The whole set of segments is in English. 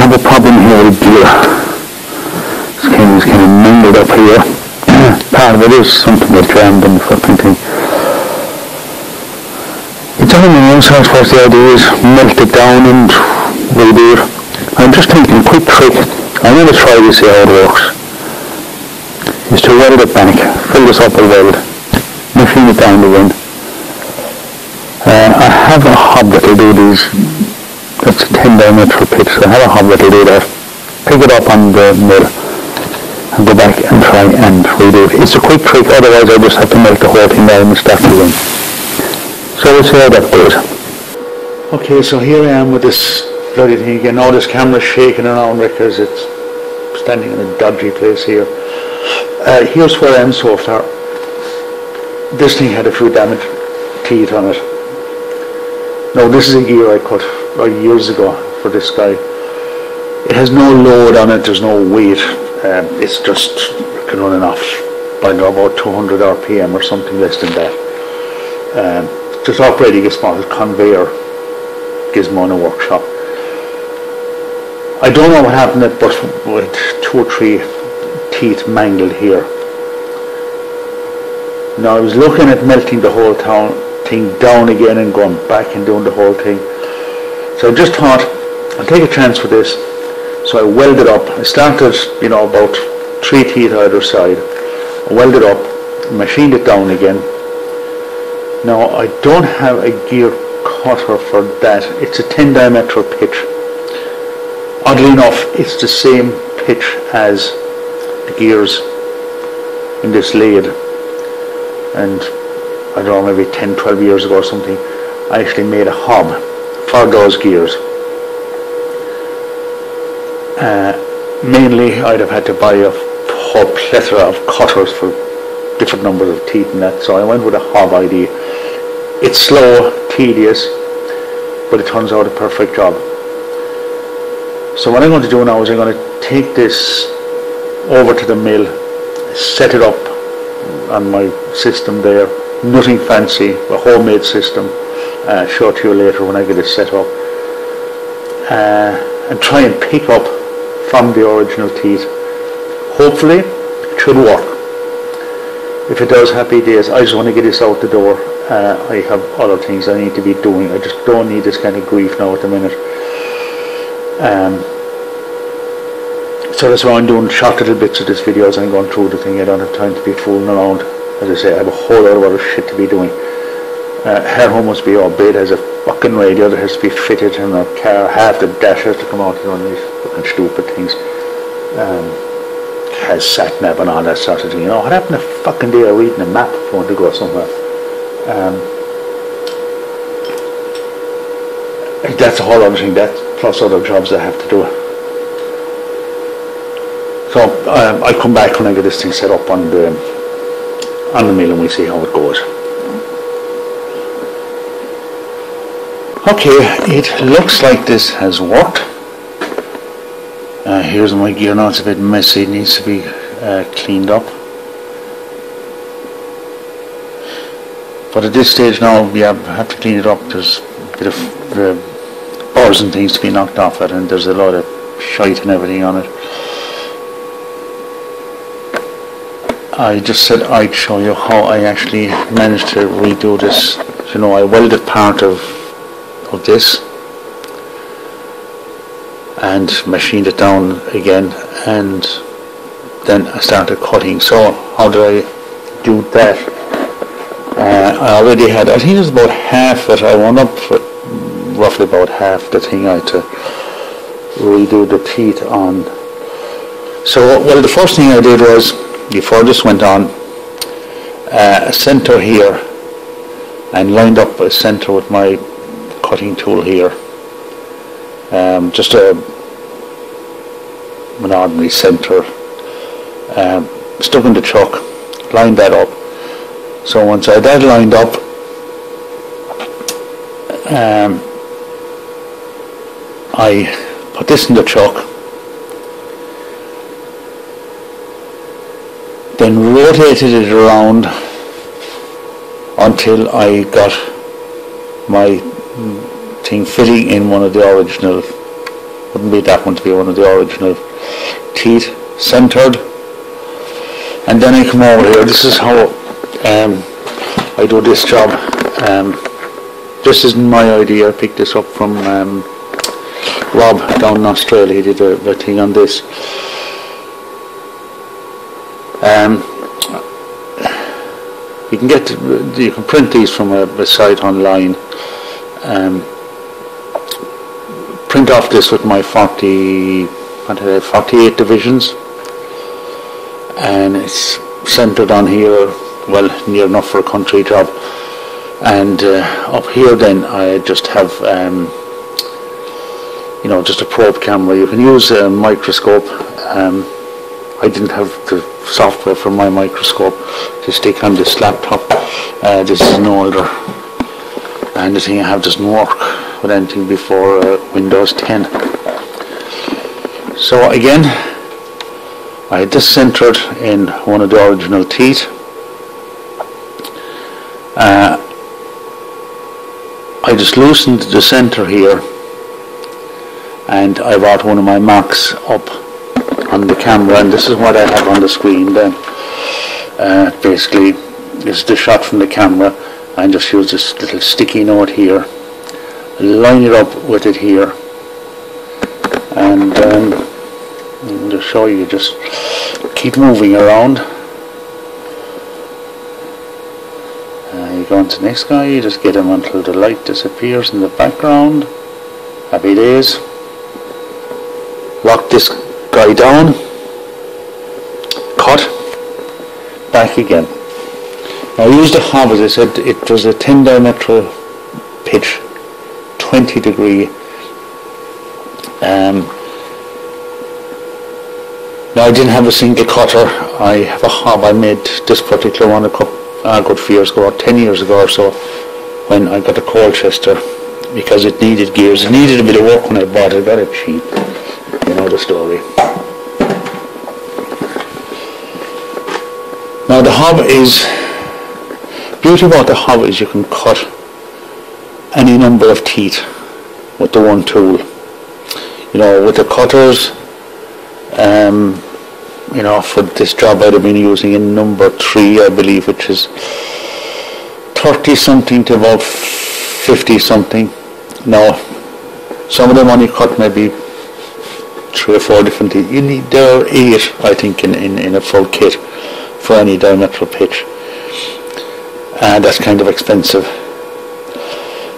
have a problem here with gear. It's kind of mangled up here. Part of it is something that's jammed in the fucking thing. It's aluminium, so I suppose the idea is melt it down and redo it. I'm just thinking, quick trick, I'm going to try this, see how it works, is to weld it back, fill this up with weld, machine it down again. I have a hob that will do these, that's a 10 diameter pitch, so I have a hob that will do that. Pick it up on the mill and go back and try and redo it. It's a quick trick, otherwise I just have to melt the whole thing down and start again. So we'll see how that goes. Okay, so here I am with this bloody thing again. Now this camera's shaking around because it's standing in a dodgy place here. Here's where I am so far. This thing had a few damaged teeth on it. Now this is a gear I cut years ago for this guy. It has no load on it, there's no weight. It's just can run off by about 200 RPM or something less than that. Just operating a small conveyor gizmo in a workshop. I don't know what happened, but with 2 or 3 teeth mangled here. Now I was looking at melting the whole thing down again and going back and doing the whole thing. So I just thought, I'll take a chance with this. So I welded up. I started, about 3 teeth either side. I welded up, machined it down again. Now I don't have a gear cutter for that. It's a 10 diameter pitch. Oddly enough, it's the same pitch as the gears in this lathe. And I don't know, maybe 10-12 years ago or something, I actually made a hob for those gears. Mainly I'd have had to buy a whole plethora of cutters for different numbers of teeth and that, so I went with a hob idea. It's slow, tedious, but it turns out a perfect job. So what I'm going to do now is I'm going to take this over to the mill, set it up on my system there, nothing fancy, a homemade system. Show it to you later when I get it set up, and try and pick up from the original teeth. Hopefully it should work. If it does, happy days. I just want to get this out the door. I have other things I need to be doing. I just don't need this kind of grief now at the minute. So that's why I'm doing short little bits of this video as I'm going through the thing. I don't have time to be fooling around. As I say, I have a whole lot of other shit to be doing. Her home must be all bed, has a fucking radio that has to be fitted in a car, half the dash has to come out, on these fucking stupid things. Has sat-nav and all that sort of thing. What happened to fucking day of reading a map if I want to go somewhere? That's a whole other thing, that plus other jobs I have to do. So I'll come back when I get this thing set up on the mill and we see how it goes. Okay, it looks like this has worked. Here's my gear now. It's a bit messy, it needs to be cleaned up. But at this stage now, we have to clean it up. There's a bit of bars and things to be knocked off it, and there's a lot of shite and everything on it. I just said I'd show you how I actually managed to redo this. I welded part of this and machined it down again, and then I started cutting. So how did I do that? I already had, I think it was about half it. I wound up with roughly about half the thing I had to redo the teeth on. So well, the first thing I did was, before this went on, a center here, and lined up a center with my cutting tool here. Just an ordinary center, stuck in the chuck, lined that up. So once I had that lined up, I put this in the chuck, then rotated it around until I got my thing fitting in one of the original wouldn't be that one to be one of the original teeth, centered. And then I come over here. This is how I do this job. This isn't my idea. I picked this up from Rob down in Australia. He did a thing on this. You can print these from a site online. Print off this with my 48 divisions, and it's centered on here, well, near enough for a country job. And up here then I just have just a probe camera. You can use a microscope. I didn't have the software for my microscope to stick on this laptop. This is an older, and the thing I have doesn't work with anything before Windows 10. So again, I had this centered in one of the original teeth. I just loosened the center here, and I brought one of my marks up on the camera, and this is what I have on the screen then. Basically, this is the shot from the camera, and just use this little sticky note here, line it up with it here, and I'll just show you, just keep moving around. You go on to the next guy, you just get him until the light disappears in the background. Happy days. Lock this guy down, cut, back again. Now I used a hob, as I said, it was a 10 diameter pitch, 20 degree. Now I didn't have a single cutter. I have a hob. I made this particular one a good few years ago, or 10 years ago or so, when I got a Colchester, because it needed gears. It needed a bit of work when I bought it. I got it cheap. You know the story. Now the hob is, beauty about the hob is you can cut any number of teeth with the one tool. You know, with the cutters, you know, for this job I'd have been using a number 3, I believe, which is 30 something to about 50 something. Now, some of them only cut maybe 3 or 4 different teeth. You need, there are 8, I think, in a full kit for any diametral pitch, and that's kind of expensive.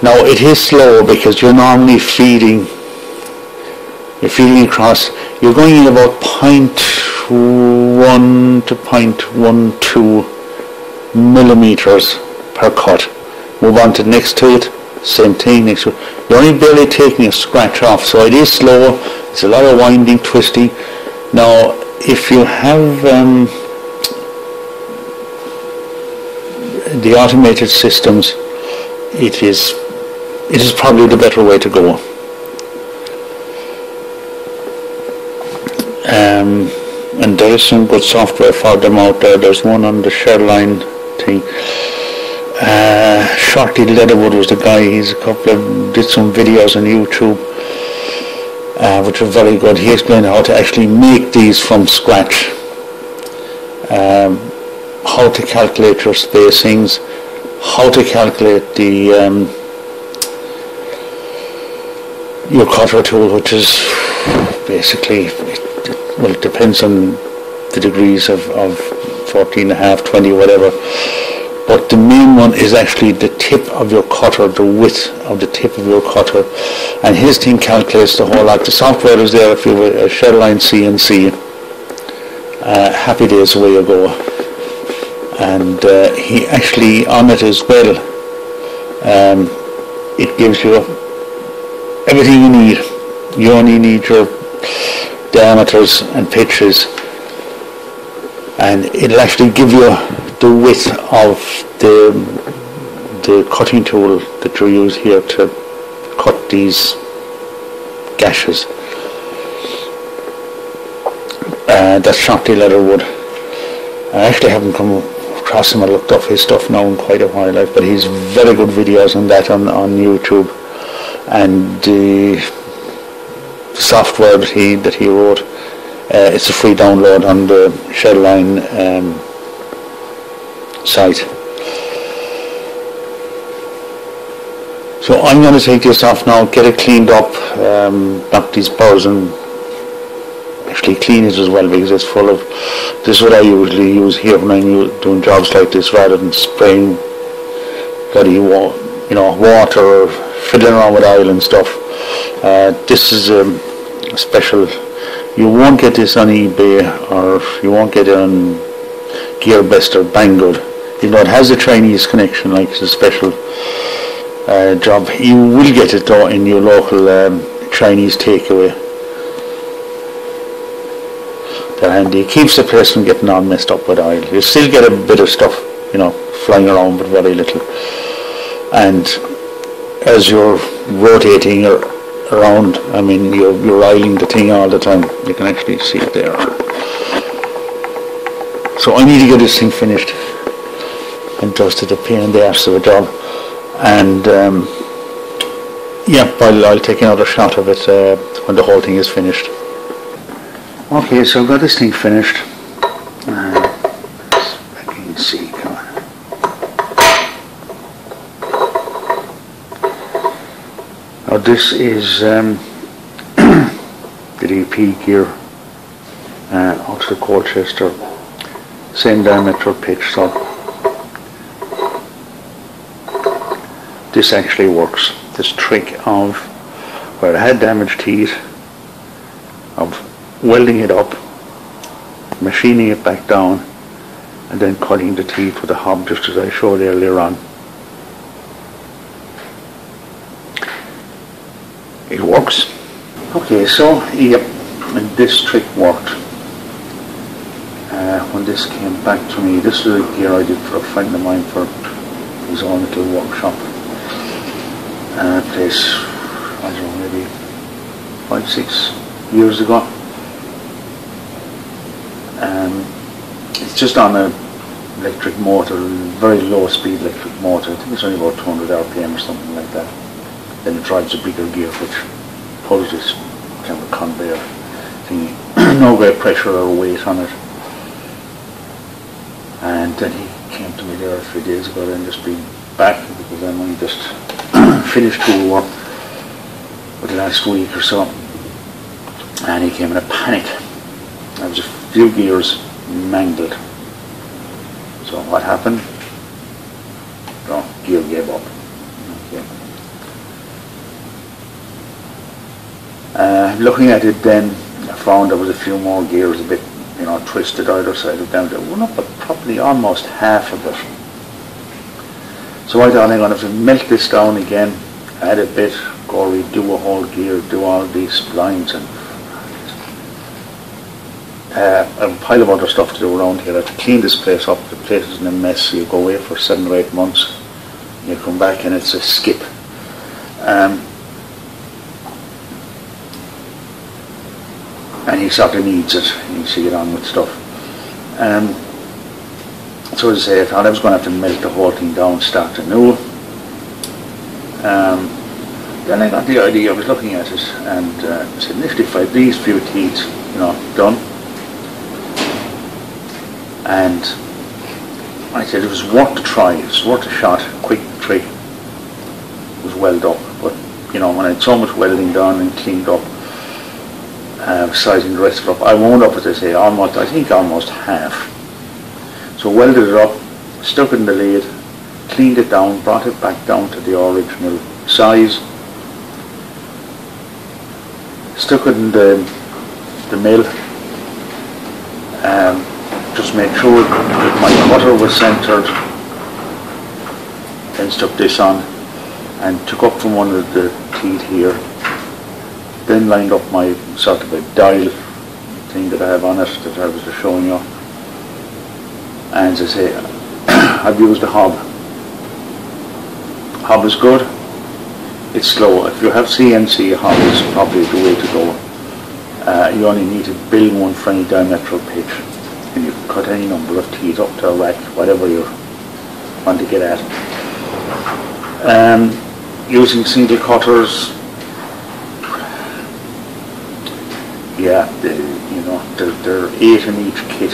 Now it is slow because you're normally feeding across, you're going in about 0.1 to 0.12 millimeters per cut. Move on to the next tooth, same thing, next tooth. You're only barely taking a scratch off, so it is slow. It's a lot of winding, twisting. Now if you have the automated systems, it is probably the better way to go. And there is some good software for them out there. There's one on the Sherline thing. Shorty Leatherwood was the guy. He's did some videos on YouTube, which are very good. He explained how to actually make these from scratch. How to calculate your spacings, how to calculate the your cutter tool, which is basically, well, it depends on the degrees of 14.5, 20, whatever. But the main one is actually the tip of your cutter, the width of the tip of your cutter, and his thing calculates the whole lot. The software is there if you have a Sherline CNC. Happy days, away you go. And he actually, on it as well, it gives you everything you need. You only need your diameters and pitches, and it'll actually give you the width of the cutting tool that you use here to cut these gashes. That's Shorty Leatherwood. I actually haven't come across him. I looked up his stuff now in quite a while, but he's very good videos on that on YouTube, and software that he wrote. It's a free download on the Shellline site. So I'm going to take this off now, get it cleaned up, knock these bars and actually clean it as well, because it's full of, this is what I usually use here when I'm doing jobs like this, rather than spraying bloody water or fiddling around with oil and stuff. This is a special. You won't get this on eBay, or you won't get it on GearBest or Banggood. Even though it has a Chinese connection, like it's a special job. You will get it though in your local Chinese takeaway. They're handy. It keeps the place from getting all messed up with oil. You still get a bit of stuff, flying around, but very little. And as you're rotating around, you're oiling the thing all the time. You can actually see it there. So I need to get this thing finished and dusted, a pain in the arse of a job. And I'll take another shot of it when the whole thing is finished. Okay, so I've got this thing finished. I can see, come on. Now this is the DP gear out of the Colchester, same diameter pitch, so this actually works. This trick of where I had damaged teeth, of welding it up, machining it back down, and then cutting the teeth with a hob, just as I showed earlier on. It works. Okay, so and this trick worked. When this came back to me, this was a gear I did for a friend of mine for his own little workshop. Place, I don't know, maybe 5-6 years ago. It's just on an electric motor, very low speed electric motor. I think it's only about 200 RPM or something like that. Then it drives a bigger gear which pulls this kind of conveyor thing, no great pressure or weight on it. And then he came to me there a few days ago and just been back, because then when he just finished tool work with the last week or so, and he came in a panic. There was a few gears mangled. So what happened? The gear gave up. Okay. Looking at it then, I found there was a few more gears a bit, twisted either side of them. They went up, but probably almost half of it. So I thought I'm going to have to melt this down again, add a bit, go redo a whole gear, do all these splines and a pile of other stuff to do around here. I have to clean this place up. The place is in a mess. You go away for 7 or 8 months, you come back and it's a skip. And he sort of needs it. He needs to get on with stuff. So as I say, I thought I was going to have to melt the whole thing down, start anew. Then I got the idea. I was looking at it and I said, initially if I had these few teeth, done. And I said it was worth a try, it was worth a shot, quick trick. It was weld up, but when I had so much welding done and cleaned up, sizing the rest of it up, I wound up, as I say, almost half. So welded it up, stuck it in the lathe, cleaned it down, brought it back down to the original size, stuck it in the mill, just made sure that my cutter was centered, then stuck this on and took up from one of the teeth here, then lined up my sort of a dial thing that I have on it that I was just showing you. And as I say, I've used the hob. Hob is good. It's slow. If you have CNC, a hob is probably the way to go. You only need to build one for any diametral pitch, and you can cut any number of teeth up to a rack, whatever you want to get at. Using single cutters, yeah, you know, there are 8 in each kit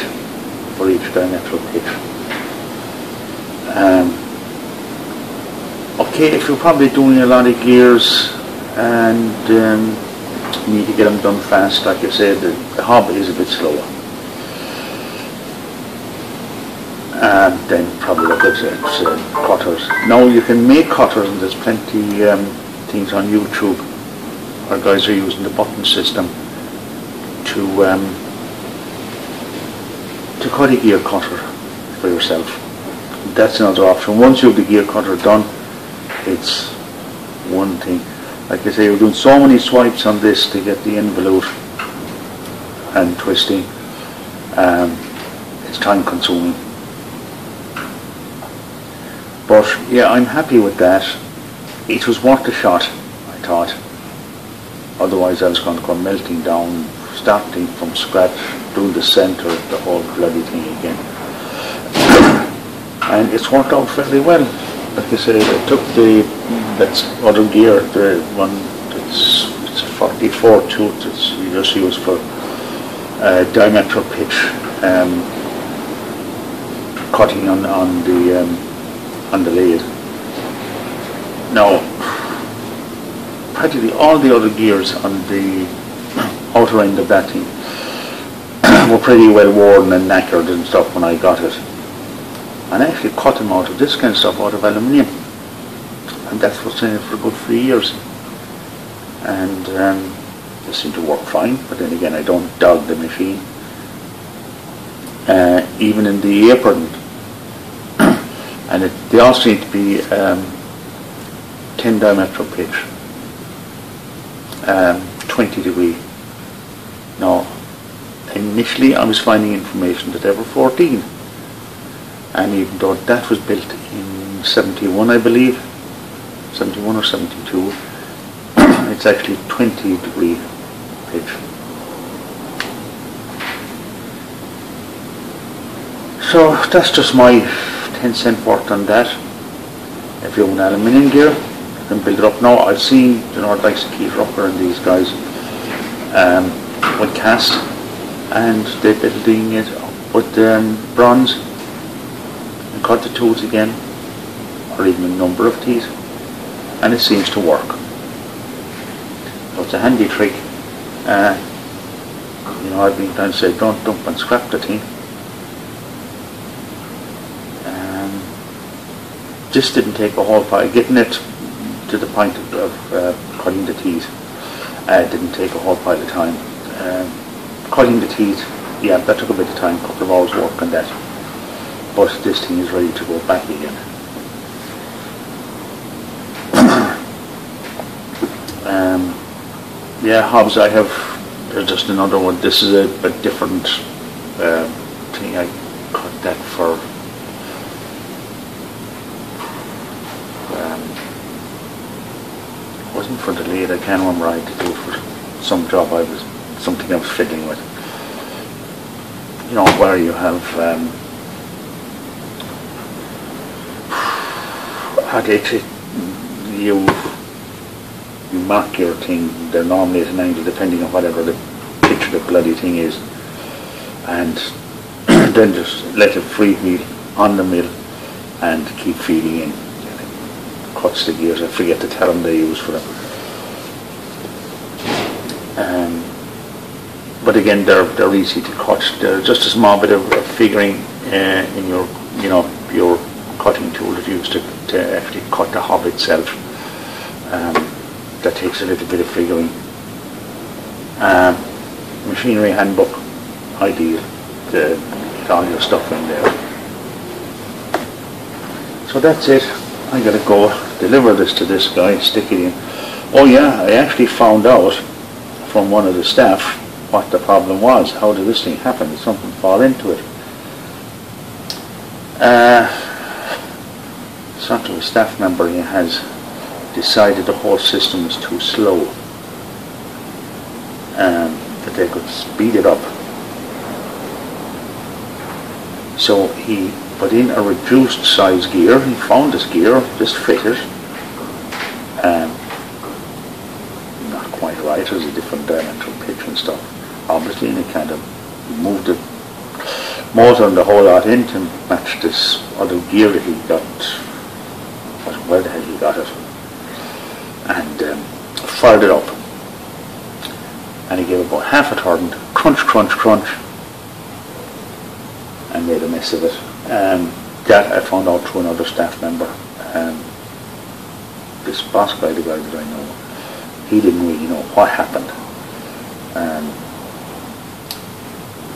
for each diametral pitch. Okay, if you're probably doing a lot of gears and you need to get them done fast, like I said, the hob is a bit slower. And then probably look at cutters. Now you can make cutters, and there's plenty things on YouTube where guys are using the button system to cut a gear cutter for yourself. That's another option. Once you have the gear cutter done, it's one thing. Like I say, you're doing so many swipes on this to get the involute and twisting. It's time consuming. But yeah, I'm happy with that. It was worth a shot, I thought. Otherwise I was going to go melting down, starting from scratch, doing the centre of the whole bloody thing again. And it's worked out fairly well. Like I said, I took that's other gear, the one it's a 44 tooth, it's just used for diametral pitch cutting on the lathe. Now, practically all the other gears on the outer end of that thing were pretty well worn and knackered and stuff when I got it. And I actually cut them out of this kind of stuff, out of aluminium. And that's what's in it for a good 3 years. And they seem to work fine, but then again I don't dog the machine. Even in the apron, and they all seem to be 10 diametral pitch, 20 degree. Now, initially I was finding information that they were 14, and even though that was built in 71, I believe, 71 or 72, it's actually 20 degree pitch. So that's just my 10-cent worth on that. If you have an aluminium gear, you can build it up. Now I've seen, you know, like Keith Rucker and these guys with cast, and they're building it up with bronze and cut the tools again, or even a number of teeth, and it seems to work. So it's a handy trick. You know, I've been trying to say don't dump and scrap the thing. Just didn't take a whole pile. Getting it to the point of cutting the teeth didn't take a whole pile of time. Cutting the teeth, yeah, that took a bit of time, a couple of hours work on that. But this thing is ready to go back again. Yeah, hobs I have, there's just another one. This is a different thing. I cut that for wasn't for the lathe, I can't remember. I had to do it for some job something I was fiddling with. You know, where you have you mark your thing, they're normally at an angle depending on whatever the pitch of the bloody thing is, and then just let it freewheel on the mill and keep feeding in. Cuts the gears. I forget the term they use for them. But again, they're easy to cut. They're just a small bit of figuring in your, you know, your cutting tool that you use to actually cut the hob itself. That takes a little bit of figuring. Machinery handbook, ideal to get all your stuff in there. So that's it. I gotta go deliver this to this guy, stick it in. Oh yeah, I actually found out from one of the staff what the problem was. How did this thing happen? Did something fall into it? Sort of a staff member he has decided the whole system was too slow, that they could speed it up. So he put in a reduced size gear. He found this gear, just fitted. Not quite right, it was a different diametral pitch and stuff. obviously, and he kind of moved the motor and the whole lot in to match this other gear that he got, where the hell he got it, and fired it up. And he gave about half a turn, crunch, crunch, crunch, and made a mess of it. That I found out through another staff member. This boss guy, the guy that I know, he didn't really know what happened.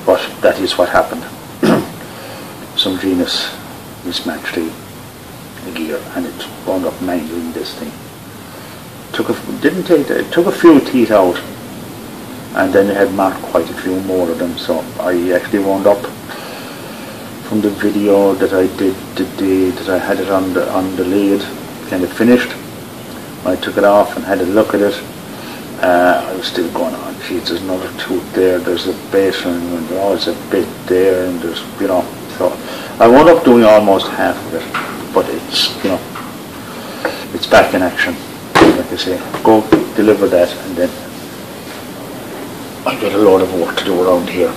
But that is what happened. Some genius mismatched the gear, and it wound up mangling this thing. It took a few teeth out, and then it had marked quite a few more of them. So I actually wound up, from the video that I did the day that I had it on the lathe, kind of finished. I took it off and had a look at it. I was still going on, geez, there's another tooth there, there's a bit, and there's a bit there, and there's, you know, so I wound up doing almost half of it, but it's, you know, it's back in action, like I say. Go deliver that, and then I've got a lot of work to do around here.